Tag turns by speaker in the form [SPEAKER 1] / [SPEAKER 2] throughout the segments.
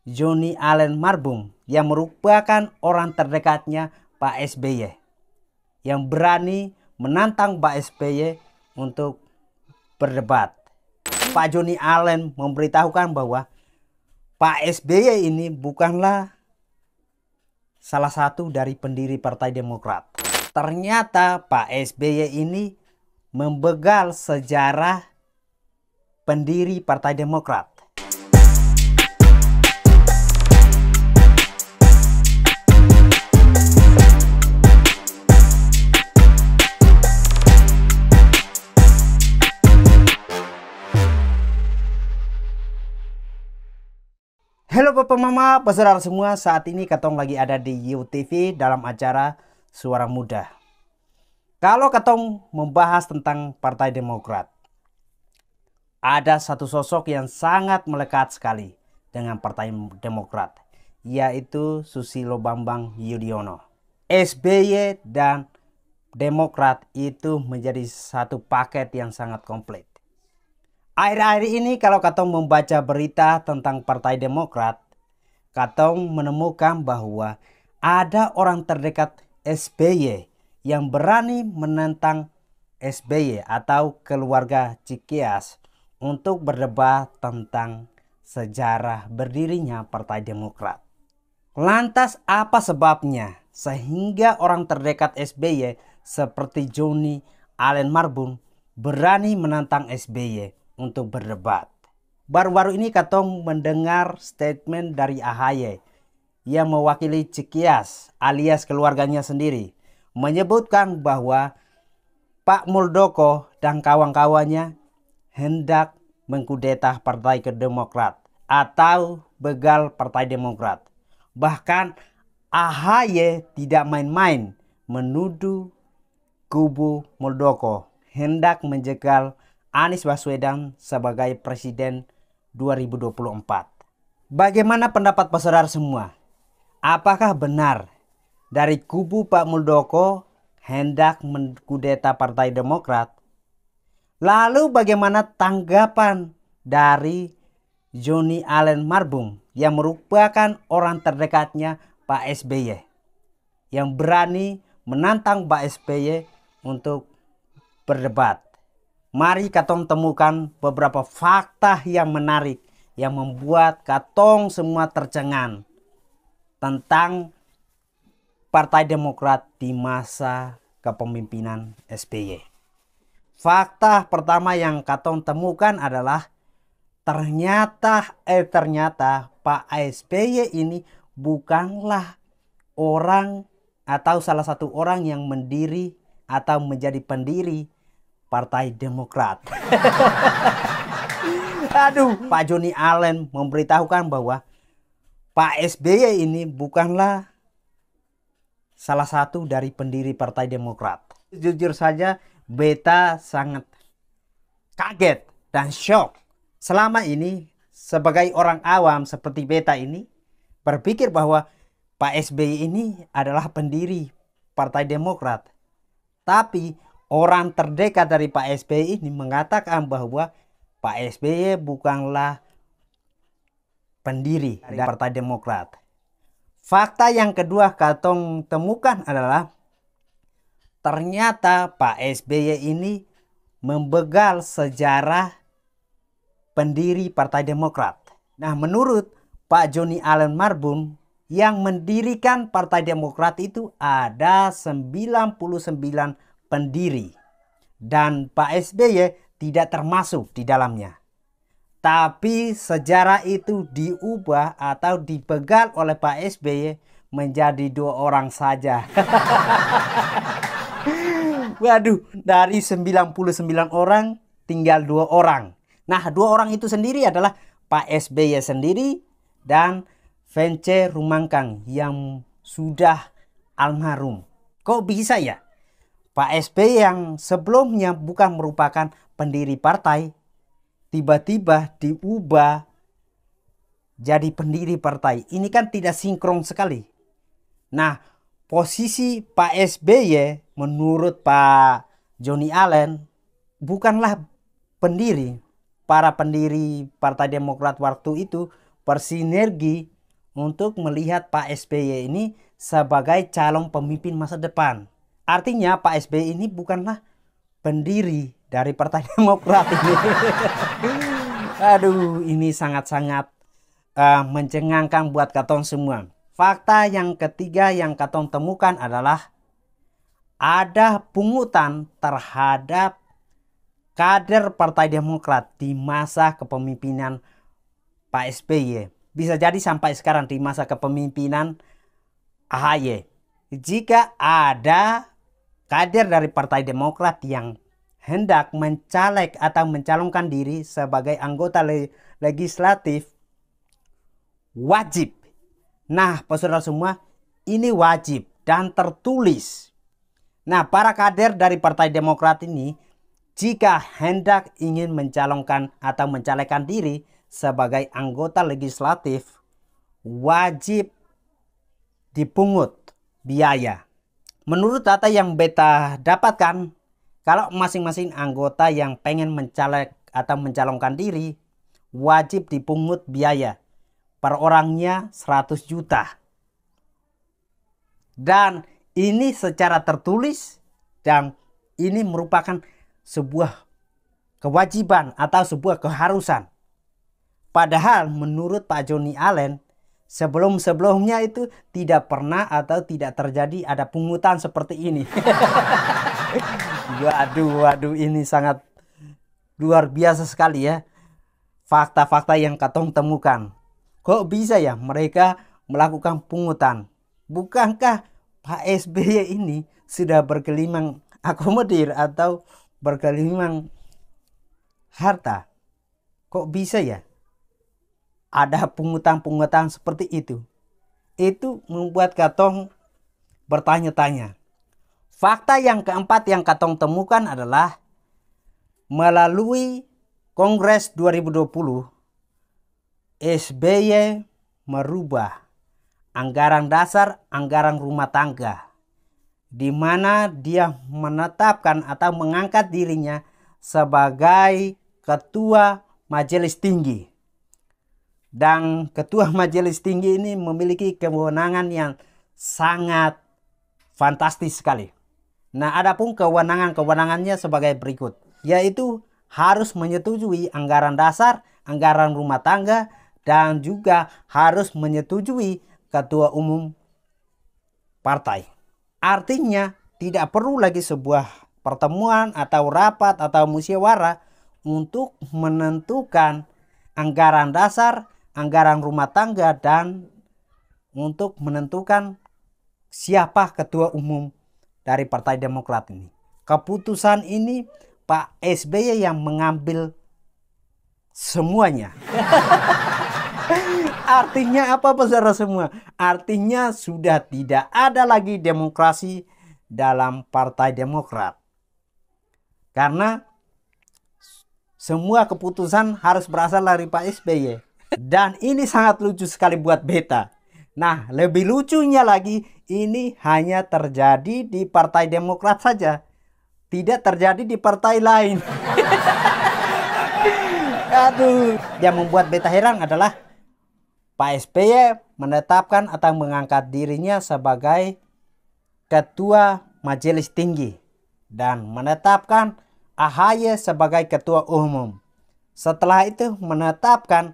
[SPEAKER 1] Johnny Allen Marbun yang merupakan orang terdekatnya Pak SBY, yang berani menantang Pak SBY untuk berdebat. Pak Johnny Allen memberitahukan bahwa Pak SBY ini bukanlah salah satu dari pendiri Partai Demokrat. Ternyata Pak SBY ini membegal sejarah pendiri Partai Demokrat. Halo Bapak Mama, pesaudara semua, saat ini Katong lagi ada di UTV dalam acara Suara Muda. Kalau Katong membahas tentang Partai Demokrat, ada satu sosok yang sangat melekat sekali dengan Partai Demokrat, yaitu Susilo Bambang Yudhoyono. SBY dan Demokrat itu menjadi satu paket yang sangat komplit. Akhir-akhir ini kalau Katong membaca berita tentang Partai Demokrat, Katong menemukan bahwa ada orang terdekat SBY yang berani menentang SBY atau keluarga Cikias untuk berdebat tentang sejarah berdirinya Partai Demokrat. Lantas apa sebabnya sehingga orang terdekat SBY seperti Johnny Allen Marbun berani menantang SBY untuk berdebat? Baru-baru ini Katong mendengar statement dari AHY yang mewakili Cikias alias keluarganya sendiri, menyebutkan bahwa Pak Muldoko dan kawan-kawannya hendak mengkudeta Partai Demokrat atau begal Partai Demokrat. Bahkan AHY tidak main-main menuduh kubu Muldoko hendak menjegal Anies Baswedan sebagai Presiden 2024. Bagaimana pendapat saudara semua? Apakah benar dari kubu Pak Muldoko hendak mengkudeta Partai Demokrat? Lalu bagaimana tanggapan dari Johnny Allen Marbun yang merupakan orang terdekatnya Pak SBY, yang berani menantang Pak SBY untuk berdebat? Mari Katong temukan beberapa fakta yang menarik yang membuat Katong semua tercengang tentang Partai Demokrat di masa kepemimpinan SBY. Fakta pertama yang Katong temukan adalah ternyata Pak SBY ini bukanlah orang atau salah satu orang yang mendiri atau menjadi pendiri Partai Demokrat. Aduh, Pak Johnny Allen memberitahukan bahwa Pak SBY ini bukanlah salah satu dari pendiri Partai Demokrat. Jujur saja, beta sangat kaget dan shock. Selama ini sebagai orang awam seperti beta ini berpikir bahwa Pak SBY ini adalah pendiri Partai Demokrat. Tapi orang terdekat dari Pak SBY ini mengatakan bahwa Pak SBY bukanlah pendiri dari Partai Demokrat. Fakta yang kedua Katong temukan adalah ternyata Pak SBY ini membegal sejarah pendiri Partai Demokrat. Nah, menurut Pak Johnny Allen Marbun, yang mendirikan Partai Demokrat itu ada 99 pendiri, dan Pak SBY tidak termasuk di dalamnya. Tapi sejarah itu diubah atau dibegal oleh Pak SBY menjadi 2 orang saja. Waduh, dari 99 orang tinggal 2 orang. Nah, 2 orang itu sendiri adalah Pak SBY sendiri dan Vence Rumangkang yang sudah almarhum. Kok bisa ya? Pak SBY yang sebelumnya bukan merupakan pendiri partai, tiba-tiba diubah jadi pendiri partai. Ini kan tidak sinkron sekali. Nah, posisi Pak SBY menurut Pak Johnny Allen bukanlah pendiri. Para pendiri Partai Demokrat waktu itu bersinergi untuk melihat Pak SBY ini sebagai calon pemimpin masa depan. Artinya Pak SBY ini bukanlah pendiri dari Partai Demokrat ini. Aduh, ini sangat-sangat mencengangkan buat katong semua. Fakta yang ketiga yang katong temukan adalah ada pungutan terhadap kader Partai Demokrat di masa kepemimpinan Pak SBY. Bisa jadi sampai sekarang di masa kepemimpinan AHY. Jika ada kader dari Partai Demokrat yang hendak mencalek atau mencalonkan diri sebagai anggota legislatif, wajib. Nah, saudara semua, ini wajib dan tertulis. Nah, para kader dari Partai Demokrat ini, jika hendak ingin mencalonkan atau mencalekkan diri sebagai anggota legislatif, wajib dipungut biaya. Menurut data yang beta dapatkan, kalau masing-masing anggota yang pengen mencalek atau mencalonkan diri, wajib dipungut biaya. Per orangnya 100 juta. Dan ini secara tertulis dan ini merupakan sebuah kewajiban atau sebuah keharusan. Padahal menurut Pak Johnny Allen, sebelum-sebelumnya itu tidak pernah atau tidak terjadi ada pungutan seperti ini. Waduh, ini sangat luar biasa sekali ya. Fakta-fakta yang katong temukan. Kok bisa ya mereka melakukan pungutan? Bukankah Pak SBY ini sudah bergelimang akomodir atau bergelimang harta? Kok bisa ya ada pungutan-pungutan seperti itu? Itu membuat katong bertanya-tanya. Fakta yang keempat yang katong temukan adalah melalui Kongres 2020, SBY merubah anggaran dasar anggaran rumah tangga, di mana dia menetapkan atau mengangkat dirinya sebagai ketua majelis tinggi. Dan ketua majelis tinggi ini memiliki kewenangan yang sangat fantastis sekali. Nah, adapun kewenangannya sebagai berikut, yaitu harus menyetujui anggaran dasar, anggaran rumah tangga, dan juga harus menyetujui ketua umum partai. Artinya tidak perlu lagi sebuah pertemuan atau rapat atau musyawarah untuk menentukan anggaran dasar, anggaran rumah tangga, dan untuk menentukan siapa ketua umum dari Partai Demokrat ini. Keputusan ini Pak SBY yang mengambil semuanya. Artinya apa, saudara semua? Artinya sudah tidak ada lagi demokrasi dalam Partai Demokrat. Karena semua keputusan harus berasal dari Pak SBY. Dan ini sangat lucu sekali buat beta. Nah, lebih lucunya lagi, ini hanya terjadi di Partai Demokrat saja. Tidak terjadi di partai lain. Aduh, yang membuat beta heran adalah Pak SBY menetapkan atau mengangkat dirinya sebagai ketua majelis tinggi dan menetapkan AHY sebagai ketua umum. Setelah itu menetapkan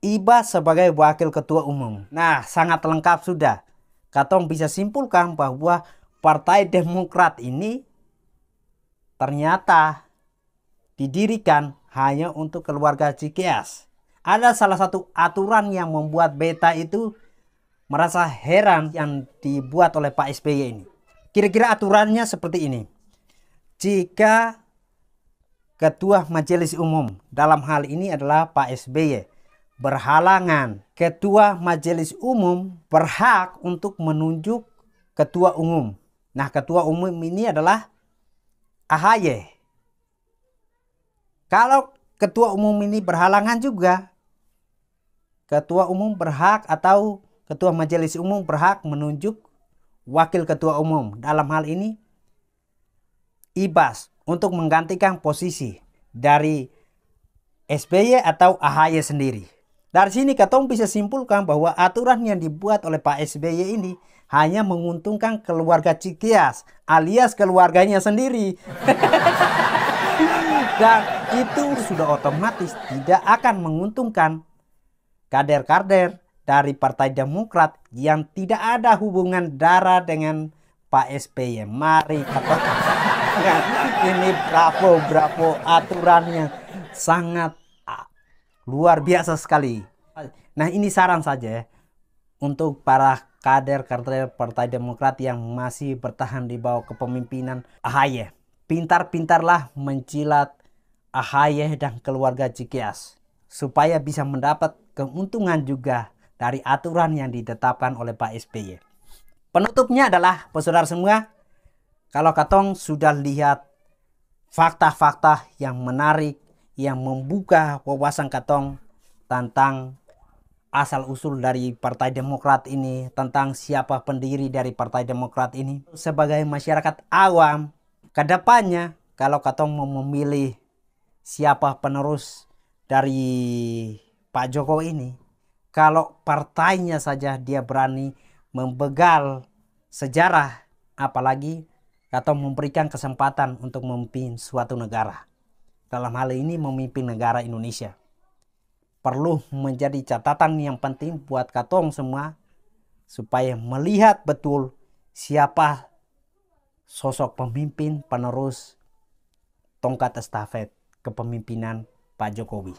[SPEAKER 1] Ibas sebagai wakil ketua umum. Nah, sangat lengkap sudah. Katong bisa simpulkan bahwa Partai Demokrat ini ternyata didirikan hanya untuk keluarga Cikeas. Ada salah satu aturan yang membuat beta itu merasa heran yang dibuat oleh Pak SBY ini. Kira-kira aturannya seperti ini. Jika ketua majelis umum, dalam hal ini adalah Pak SBY, berhalangan, ketua majelis umum berhak untuk menunjuk ketua umum. Nah, ketua umum ini adalah AHY. Kalau ketua umum ini berhalangan juga, ketua umum berhak atau ketua majelis umum berhak menunjuk wakil ketua umum. Dalam hal ini Ibas untuk menggantikan posisi dari SBY atau AHY sendiri. Dari sini katong bisa simpulkan bahwa aturan yang dibuat oleh Pak SBY ini hanya menguntungkan keluarga Cikias alias keluarganya sendiri. Dan itu sudah otomatis tidak akan menguntungkan kader-kader dari Partai Demokrat yang tidak ada hubungan darah dengan Pak SBY. Mari katakan ini bravo aturannya sangat luar biasa sekali. Nah, ini saran saja ya, untuk para kader-kader Partai Demokrat yang masih bertahan di bawah kepemimpinan AHY. Pintar-pintarlah mencilat AHY dan keluarga Cikias supaya bisa mendapat keuntungan juga dari aturan yang ditetapkan oleh Pak SBY. Penutupnya adalah, saudara semua, kalau katong sudah lihat fakta-fakta yang menarik, yang membuka wawasan katong tentang asal-usul dari Partai Demokrat ini, tentang siapa pendiri dari Partai Demokrat ini. Sebagai masyarakat awam, kedepannya kalau katong mau memilih siapa penerus dari Pak Jokowi ini, kalau partainya saja dia berani membegal sejarah, apalagi katong memberikan kesempatan untuk memimpin suatu negara. Dalam hal ini memimpin negara Indonesia. Perlu menjadi catatan yang penting buat katong semua supaya melihat betul siapa sosok pemimpin penerus tongkat estafet kepemimpinan Pak Jokowi.